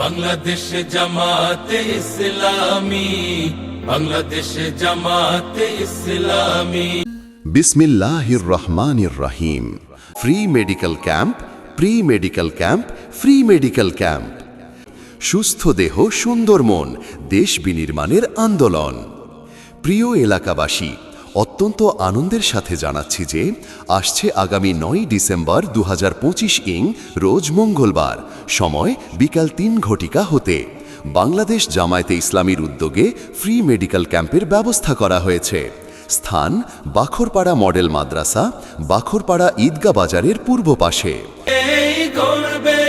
বাংলাদেশ জামাতে ইসলামী, বাংলাদেশ জামাতে ইসলামী। বিসমিল্লাহির রহমানির রহিম। Free medical camp, free medical camp, free medical camp. সুস্থ দেহ সুন্দর মন, দেশ বিনির্মাণের আন্দোলন। প্রিয় এলাকাবাসী, অত্যন্ত আনন্দের সাথে জানাচ্ছি যে আসছে আগামী 9 ডিসেম্বর 2025 রোজ মঙ্গলবার, সময় বিকাল 3 ঘটিকা হতে বাংলাদেশ জামায়াতে ইসলামীর উদ্যোগে ফ্রি মেডিকেল ক্যাম্পের ব্যবস্থা করা হয়েছে। স্থান বাখরপাড়া মডেল মাদ্রাসা, বাখরপাড়া ঈদগাহ বাজারের পূর্ব পাশে। এই করবে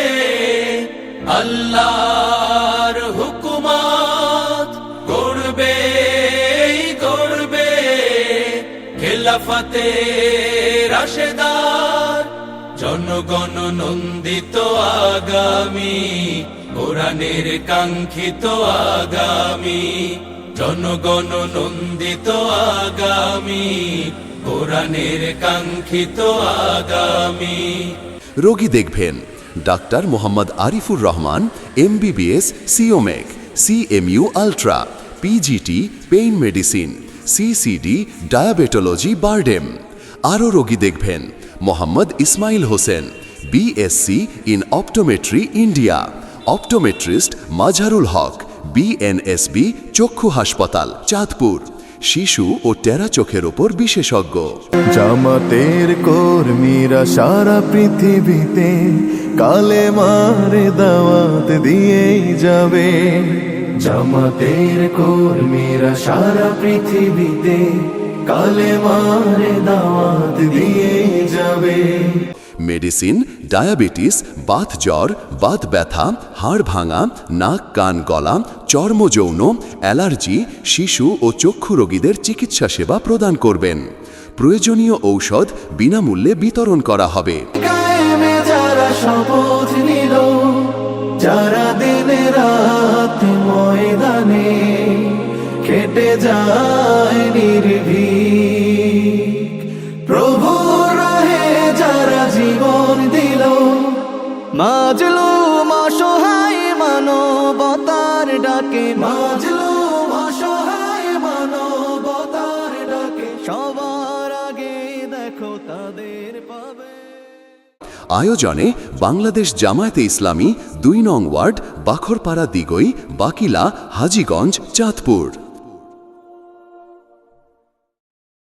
আল্লাহর হুকুমত, করবে খেলাফতে রাশেদার, জনগণ নন্দিত আগামী, কোরআনের কাঙ্ক্ষিত আগামী, জনগণ নন্দিত আগামী, কোরআনের কাঙ্ক্ষিত আগামী। রোগী দেখবেন ডাক্তার মোহাম্মদ আরিফুর রহমান, MBBS সিওমেক, CMU ultra, PGT pain medicine, CCD diabetology BIRDEM. আরও রোগী দেখবেন Mohammad Ismail Hossain, BSc in optometry India, optometrist Mazharul Haque, BNSB চক্ষু হাসপাতাল চাঁদপুর, শিশু ও টেরা চোখের ওপর বিশেষজ্ঞ। জামাতের কর্মীরা সারা পৃথিবীতে কালেমার দাওয়াত দিয়েই যাবে। জামাতের কর্মীরা সারা পৃথিবীতে কালেমার দাওয়াত দিয়েই যাবে। মেডিসিন, ডায়াবেটিস, বাত জ্বর, বাত ব্যথা, হাড় ভাঙা, নাক কান গলা, চর্মযৌন, অ্যালার্জি, শিশু ও চক্ষু রোগীদের চিকিৎসা সেবা প্রদান করবেন। প্রয়োজনীয় ঔষধ বিনামূল্যে বিতরণ করা হবে। যারা শপথ নিল, যারা দিনে রাত ময়দানে খেটে যায় নির্ভীক, প্রভুর রাহে যারা জীবন দিল, মাজলুম অসহায় মানবতার ডাকে, মাজলুম অসহায় মানবতার ডাকে, সবার আগে দেখো তাদের পাবে। আয়োজনে বাংলাদেশ জামায়াতে ইসলামী 2 নং ওয়ার্ড, বাখরপাড়া দিগই, বাকিলা, হাজীগঞ্জ, চাঁদপুর।